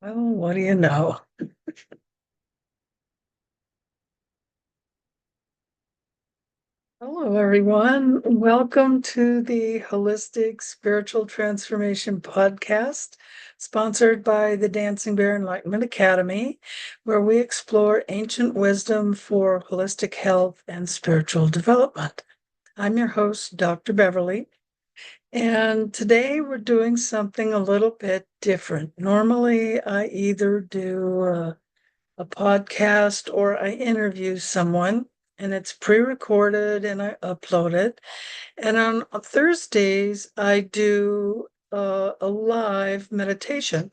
Well, what do you know? Hello, everyone. Welcome to the Holistic Spiritual Transformation Podcast, sponsored by the Dancing Bear Enlightenment Academy, where we explore ancient wisdom for holistic health and spiritual development. I'm your host, Dr. Beverly, and today we're doing something a little bit different. Normally, I either do a podcast or I interview someone, and it's pre-recorded and I upload it. And on Thursdays, I do a live meditation.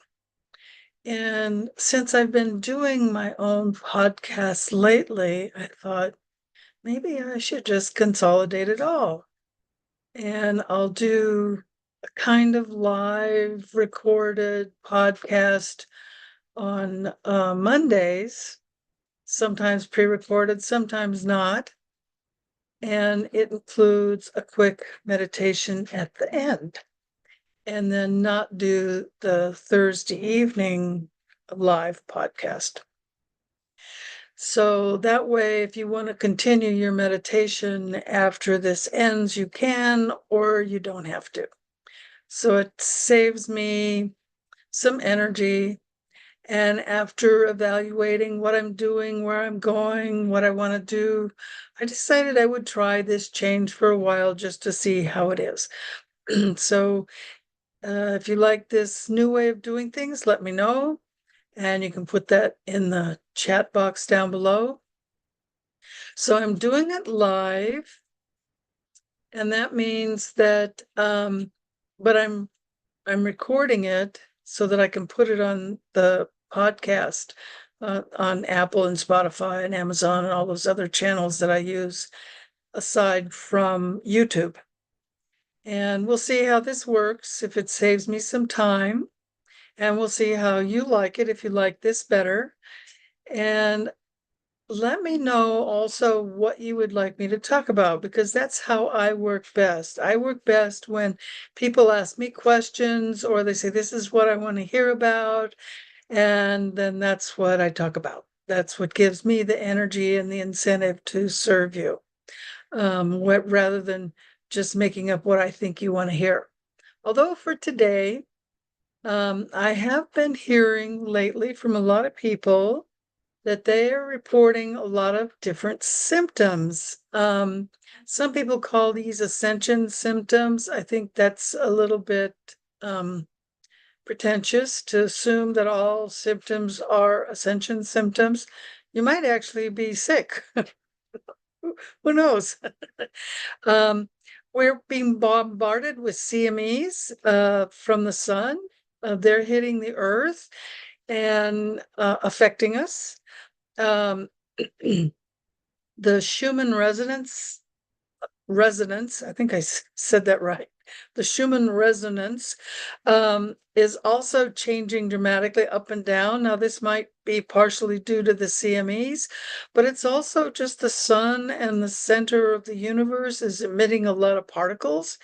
And since I've been doing my own podcast lately, I thought maybe I should just consolidate it all. And I'll do a kind of live recorded podcast on Mondays, sometimes pre-recorded, sometimes not. And it includes a quick meditation at the end. And then not do the Thursday evening live podcast. So that way, if you want to continue your meditation after this ends, you can, or you don't have to. So it saves me some energy. And after evaluating what I'm doing, where I'm going, what I want to do, I decided I would try this change for a while just to see how it is. So if you like this new way of doing things, let me know. And you can put that in the chat box down below. So I'm doing it live. And that means that, but I'm recording it so that I can put it on the podcast on Apple and Spotify and Amazon and all those other channels that I use aside from YouTube. And we'll see how this works, if it saves me some time. And we'll see how you like it, if you like this better. And let me know also what you would like me to talk about, because that's how I work best. I work best when people ask me questions or they say, this is what I want to hear about. And then that's what I talk about. That's what gives me the energy and the incentive to serve you, rather than just making up what I think you want to hear. Although for today, I have been hearing lately from a lot of people that they are reporting a lot of different symptoms. Some people call these Ascension symptoms. I think that's a little bit pretentious to assume that all symptoms are Ascension symptoms. You might actually be sick. Who knows? We're being bombarded with CMEs from the sun. They're hitting the earth and affecting us. The Schumann resonance, I think I said that right. The Schumann resonance is also changing dramatically up and down. Now, this might be partially due to the CMEs, but it's also just the sun, and the center of the universe is emitting a lot of particles,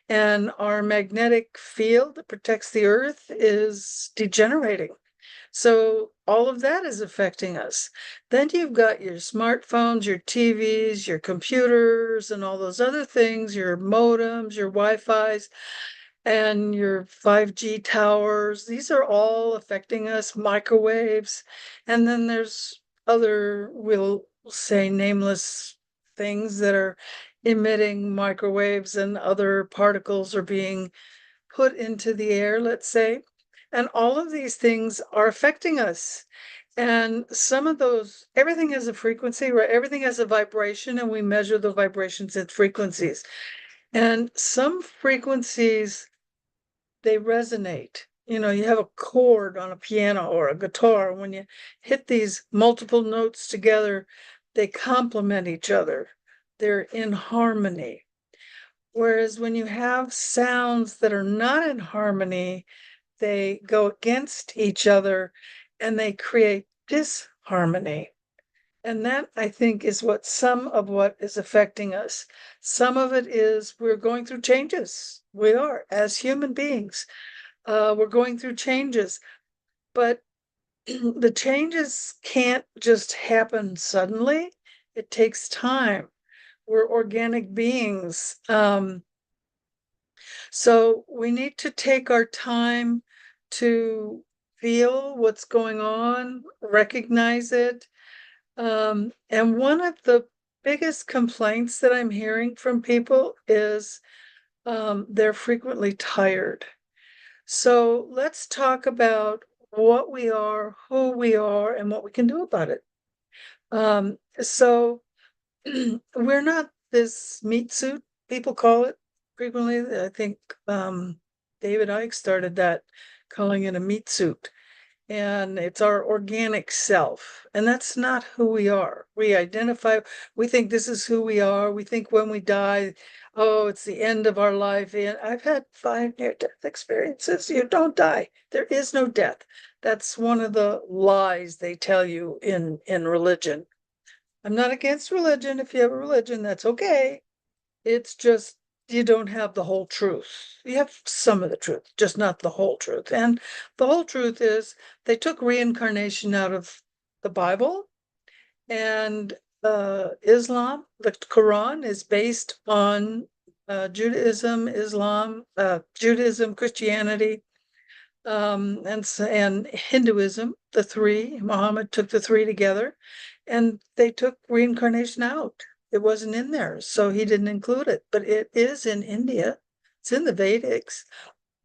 and our magnetic field that protects the earth is degenerating. So all of that is affecting us. Then you've got your smartphones, your TVs, your computers, and all those other things, your modems, your Wi-Fi's, and your 5G towers. These are all affecting us, microwaves. And then there's other, we'll say, nameless things that are emitting microwaves, and other particles are being put into the air, let's say. And all of these things are affecting us. And some of those, everything has a frequency, right? Everything has a vibration, and we measure the vibrations and frequencies. And some frequencies, they resonate. You know, you have a chord on a piano or a guitar. When you hit these multiple notes together, they complement each other. They're in harmony. Whereas when you have sounds that are not in harmony, they go against each other and they create disharmony. And that, I think, is some of what is affecting us. Some of it is we're going through changes. We are, as human beings, we're going through changes. But the changes can't just happen suddenly. It takes time. We're organic beings. So we need to take our time to feel what's going on, recognize it. And one of the biggest complaints that I'm hearing from people is they're frequently tired. So let's talk about what we are, who we are, and what we can do about it. So we're not this meat suit, people call it frequently. I think David Icke started that, calling it a meat suit. And it's our organic self. And that's not who we are. We identify, we think this is who we are. We think when we die, oh, it's the end of our life. And I've had 5 near-death experiences. You don't die. There is no death. That's one of the lies they tell you in religion. I'm not against religion. If you have a religion, that's okay. It's just you don't have the whole truth. You have some of the truth, just not the whole truth. And the whole truth is they took reincarnation out of the Bible, and Islam, the Quran is based on Judaism, Islam, Judaism, Christianity, and Hinduism, the three. Muhammad took the three together, and they took reincarnation out. It wasn't in there, so he didn't include it. But it is in India. It's in the Vedics.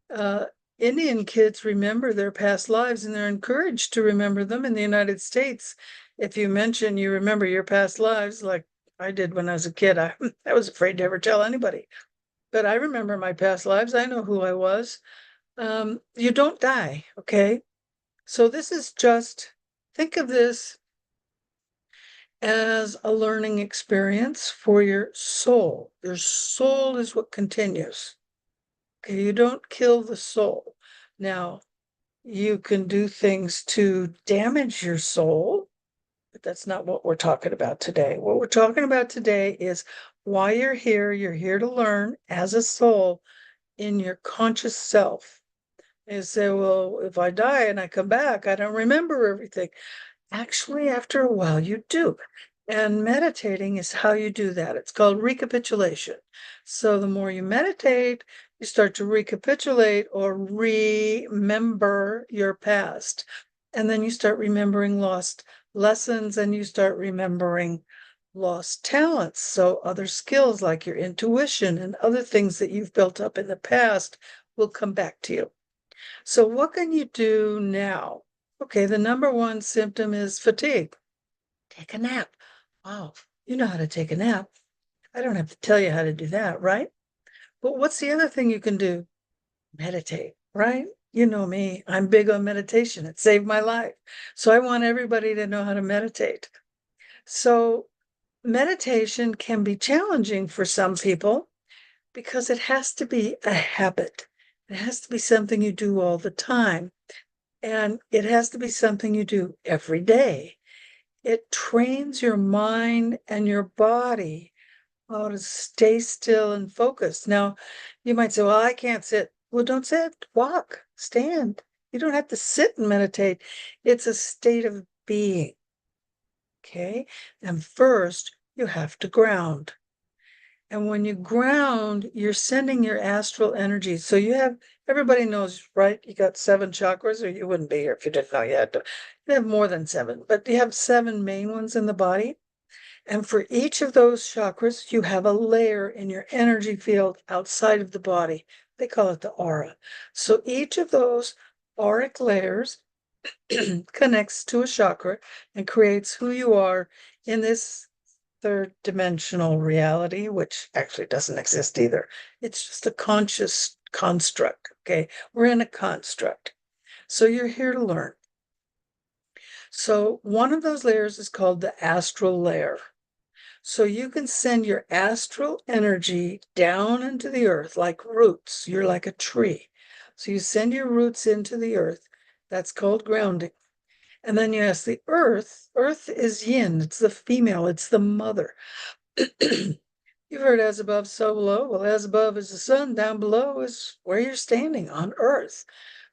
Uh, Indian kids remember their past lives, and they're encouraged to remember them. In the United States, if you mention you remember your past lives, like I did when I was a kid, I was afraid to ever tell anybody. But I remember my past lives. I know who I was. You don't die, okay? So this is just, think of this as a learning experience for your soul. Your soul is what continues. Okay, you don't kill the soul. Now, you can do things to damage your soul, but that's not what we're talking about today. What we're talking about today is why you're here. You're here to learn as a soul in your conscious self. You say, well, if I die and I come back, I don't remember everything. Actually, after a while, you do. And meditating is how you do that. It's called recapitulation. So the more you meditate, you start to recapitulate or remember your past. And then you start remembering lost lessons, and you start remembering lost talents. So other skills like your intuition and other things that you've built up in the past will come back to you. So what can you do now? Okay, the number one symptom is fatigue. Take a nap. Wow, you know how to take a nap. I don't have to tell you how to do that, right? But what's the other thing you can do? Meditate, right? You know me, I'm big on meditation. It saved my life. So I want everybody to know how to meditate. So meditation can be challenging for some people because it has to be a habit. It has to be something you do all the time. And it has to be something you do every day. It trains your mind and your body how to stay still and focused. Now, you might say, well, I can't sit. Well, don't sit, walk, stand. You don't have to sit and meditate. It's a state of being. Okay. And first, you have to ground. And when you ground, you're sending your astral energy. So you have, everybody knows, right? You got 7 chakras, or you wouldn't be here if you didn't know you had to. You have more than 7, but you have 7 main ones in the body. And for each of those chakras, you have a layer in your energy field outside of the body. They call it the aura. So each of those auric layers connects to a chakra and creates who you are in this third dimensional reality, which actually doesn't exist either. It's just a conscious construct. Okay. We're in a construct. So you're here to learn. So one of those layers is called the astral layer. So you can send your astral energy down into the earth like roots. You're like a tree. So you send your roots into the earth. That's called grounding. And then you ask the earth. Earth is yin. It's the female. It's the mother. You've heard as above, so below. Well, as above is the sun, down below is where you're standing on earth.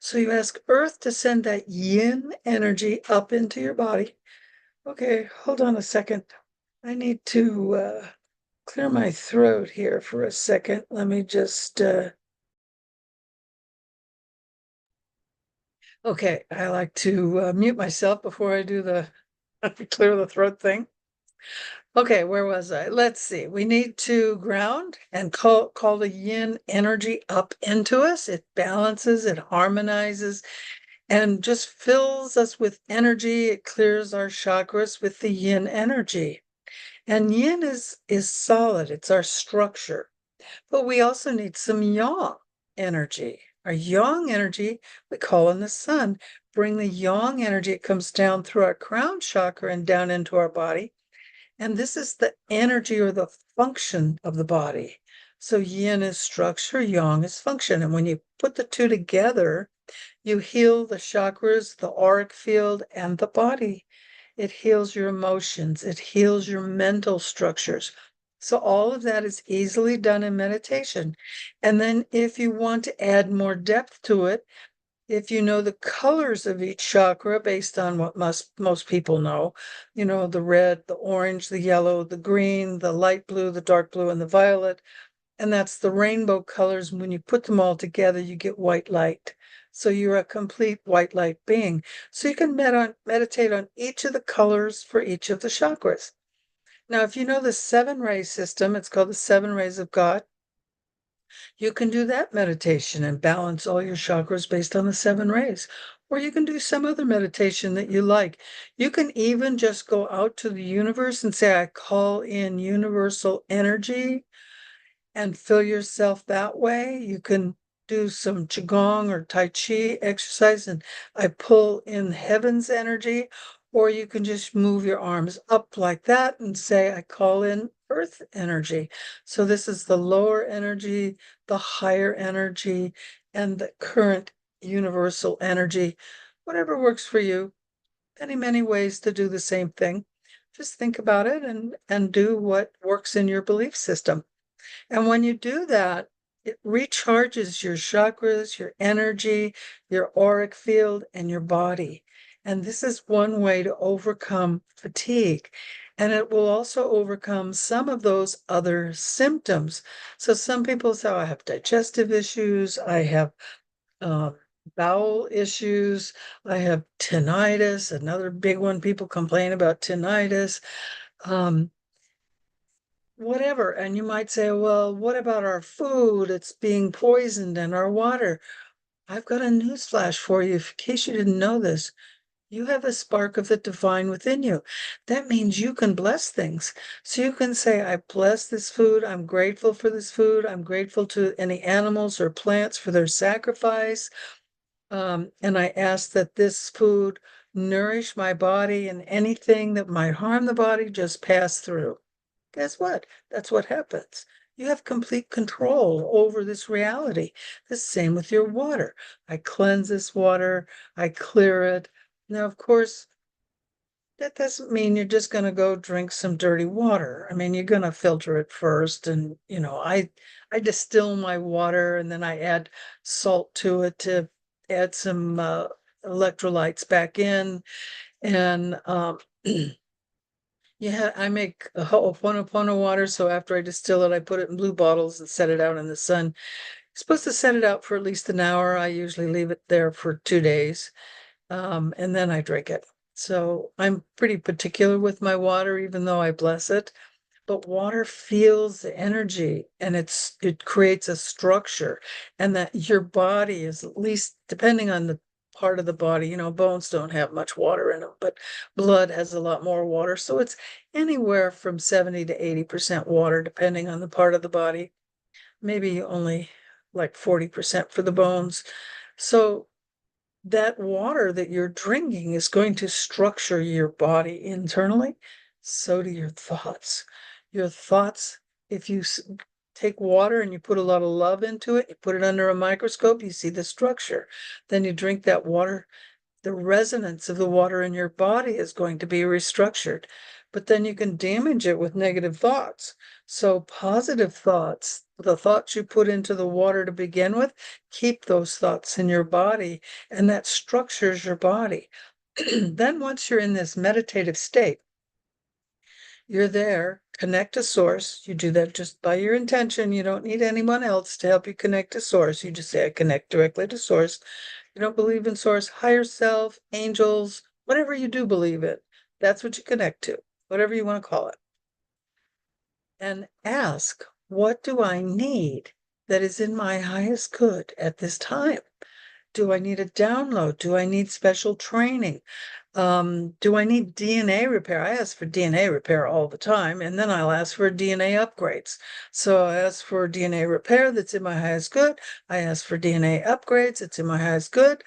So you ask Earth to send that yin energy up into your body. Okay, hold on a second. I need to clear my throat here for a second. Let me just okay, I like to mute myself before I do the clear the throat thing. Okay, where was I? Let's see. We need to ground and call the yin energy up into us. It balances, it harmonizes, and just fills us with energy. It clears our chakras with the yin energy. And yin is solid, it's our structure. But we also need some yang energy. Our yang energy, we call in the sun. Bring the yang energy, it comes down through our crown chakra and down into our body. And this is the energy or the function of the body. So yin is structure, yang is function. And when you put the two together, you heal the chakras, the auric field, and the body. It heals your emotions. It heals your mental structures. So all of that is easily done in meditation. And then if you want to add more depth to it, if you know the colors of each chakra based on what most people know, the red, the orange, the yellow, the green, the light blue, the dark blue, and the violet, and that's the rainbow colors. When you put them all together, you get white light. So you're a complete white light being. So you can meditate on each of the colors for each of the chakras. Now, if you know the 7 ray system, it's called the 7 rays of God. You can do that meditation and balance all your chakras based on the 7 rays. Or you can do some other meditation that you like. You can even just go out to the universe and say, I call in universal energy and fill yourself that way. You can do some Qigong or Tai Chi exercise and I pull in heaven's energy, or you can just move your arms up like that and say, I call in earth energy. So this is the lower energy, the higher energy, and the current universal energy, whatever works for you. Many, many ways to do the same thing. Just think about it and do what works in your belief system. And when you do that, it recharges your chakras, your energy, your auric field, and your body. And this is one way to overcome fatigue. And it will also overcome some of those other symptoms. So some people say, oh, I have digestive issues, I have uh, bowel issues, I have tinnitus, another big one. People complain about tinnitus. Um, whatever. And you might say, well, what about our food? It's being poisoned and our water. I've got a newsflash for you in case you didn't know this. You have a spark of the divine within you. That means you can bless things. So you can say, I bless this food. I'm grateful for this food. I'm grateful to any animals or plants for their sacrifice. And I ask that this food nourish my body and anything that might harm the body just pass through. Guess what? That's what happens. You have complete control over this reality. The same with your water. I cleanse this water, I clear it. Now, of course, that doesn't mean you're just going to go drink some dirty water. I mean, you're going to filter it first. And, I distill my water and then I add salt to it to add some electrolytes back in. And, yeah, I make a Ho'oponopono water, so after I distill it, I put it in blue bottles and set it out in the sun. You're supposed to set it out for at least an hour. I usually leave it there for 2 days, and then I drink it. So I'm pretty particular with my water, even though I bless it. But water feels the energy and it creates a structure, and that your body is, at least depending on the part of the body, bones don't have much water in them, but blood has a lot more water. So it's anywhere from 70 to 80% water, depending on the part of the body, maybe only like 40% for the bones. So that water that you're drinking is going to structure your body internally. So do your thoughts. Your thoughts, if you take water and you put a lot of love into it, you put it under a microscope, you see the structure. Then you drink that water, the resonance of the water in your body is going to be restructured. but then you can damage it with negative thoughts. So positive thoughts, the thoughts you put into the water to begin with, keep those thoughts in your body, and that structures your body. Then once you're in this meditative state, you're there, connect to source. You do that just by your intention. You don't need anyone else to help you connect to source. You just say, I connect directly to source. You don't believe in source, higher self, angels, whatever you do believe in. That's what you connect to, whatever you want to call it. And ask, what do I need that is in my highest good at this time? Do I need a download? Do I need special training? Do I need DNA repair? I ask for DNA repair all the time, and then I'll ask for DNA upgrades. So I ask for DNA repair that's in my highest good. I ask for DNA upgrades, it's in my highest good.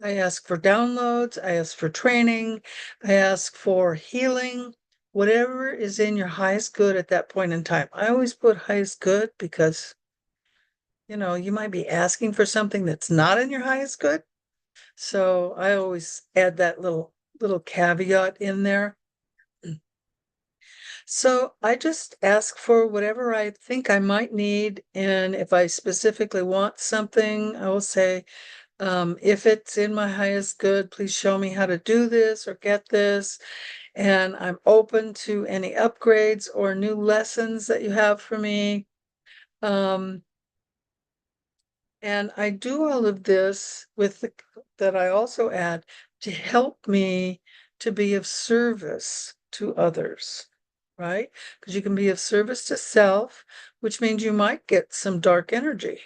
I ask for downloads. I ask for training. I ask for healing. Whatever is in your highest good at that point in time. I always put highest good because, you might be asking for something that's not in your highest good. So I always add that little caveat in there. So I just ask for whatever I think I might need. And if I specifically want something, I will say, if it's in my highest good, please show me how to do this or get this. And I'm open to any upgrades or new lessons that you have for me. And I do all of this that I also add to help me to be of service to others, right? Because you can be of service to self, which means you might get some dark energy,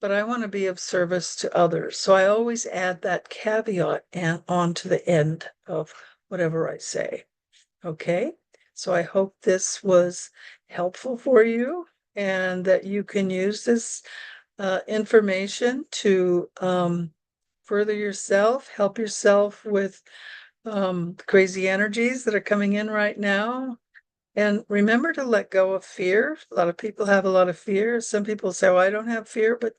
but I want to be of service to others. So I always add that caveat and on to the end of whatever I say. Okay. So I hope this was helpful for you and that you can use this information to further yourself, help yourself with crazy energies that are coming in right now. And remember to let go of fear. A lot of people have a lot of fear. Some people say, well, I don't have fear, but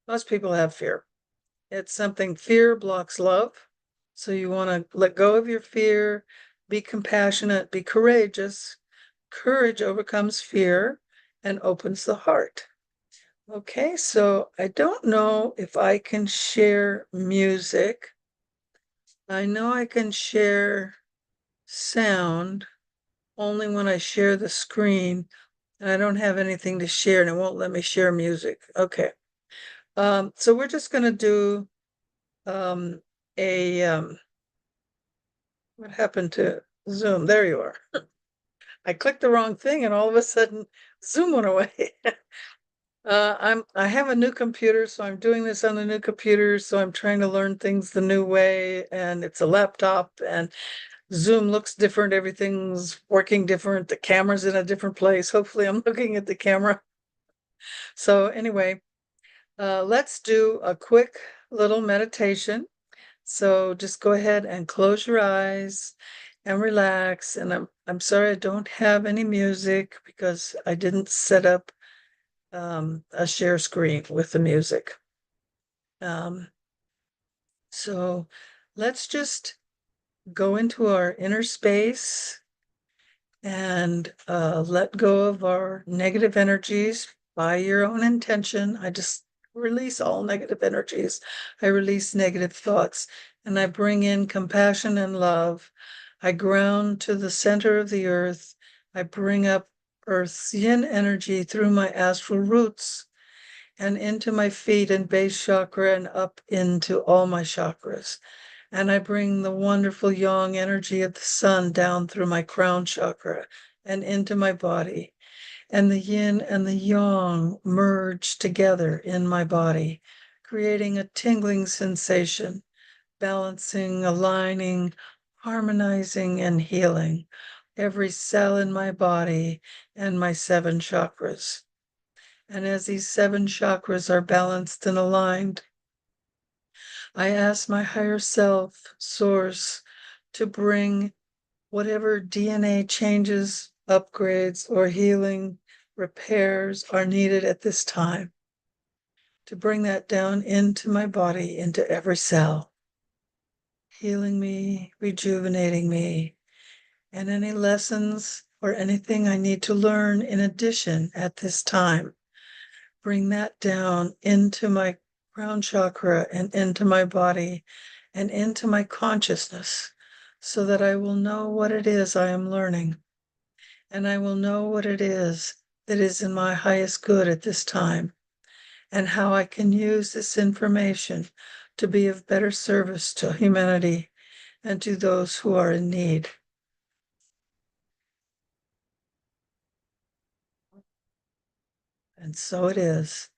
most people have fear. It's something, fear blocks love. So you want to let go of your fear, be compassionate, be courageous. Courage overcomes fear and opens the heart. Okay, so I don't know if I can share music. I know I can share sound only when I share the screen. And I don't have anything to share and it won't let me share music. Okay. So we're just gonna do a what happened to Zoom? There you are. I clicked the wrong thing and all of a sudden Zoom went away. I have a new computer, so I'm doing this on a new computer, so I'm trying to learn things the new way, and it's a laptop, and Zoom looks different, everything's working different, the camera's in a different place. Hopefully I'm looking at the camera. So anyway, let's do a quick little meditation. So just go ahead and close your eyes and relax. And I'm sorry I don't have any music because I didn't set up a share screen with the music. So let's just go into our inner space and let go of our negative energies by your own intention. I just release all negative energies. I release negative thoughts and I bring in compassion and love. I ground to the center of the earth. I bring up Earth's yin energy through my astral roots and into my feet and base chakra and up into all my chakras. And I bring the wonderful yang energy of the sun down through my crown chakra and into my body. And the yin and the yang merge together in my body, creating a tingling sensation, balancing, aligning, harmonizing, and healing every cell in my body and my 7 chakras. And as these 7 chakras are balanced and aligned, I ask my higher self, Source, to bring whatever DNA changes, upgrades, or healing repairs are needed at this time, to bring that down into my body, into every cell, healing me, rejuvenating me, and any lessons or anything I need to learn in addition at this time. Bring that down into my crown chakra and into my body and into my consciousness so that I will know what it is I am learning. And I will know what it is that is in my highest good at this time and how I can use this information to be of better service to humanity and to those who are in need. And so it is.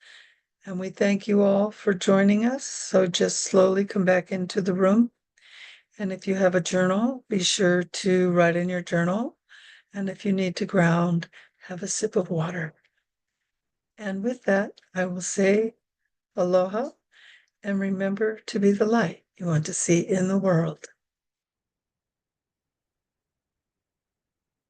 And we thank you all for joining us. So just slowly come back into the room. And if you have a journal, be sure to write in your journal. And if you need to ground, have a sip of water. And with that, I will say aloha and remember to be the light you want to see in the world.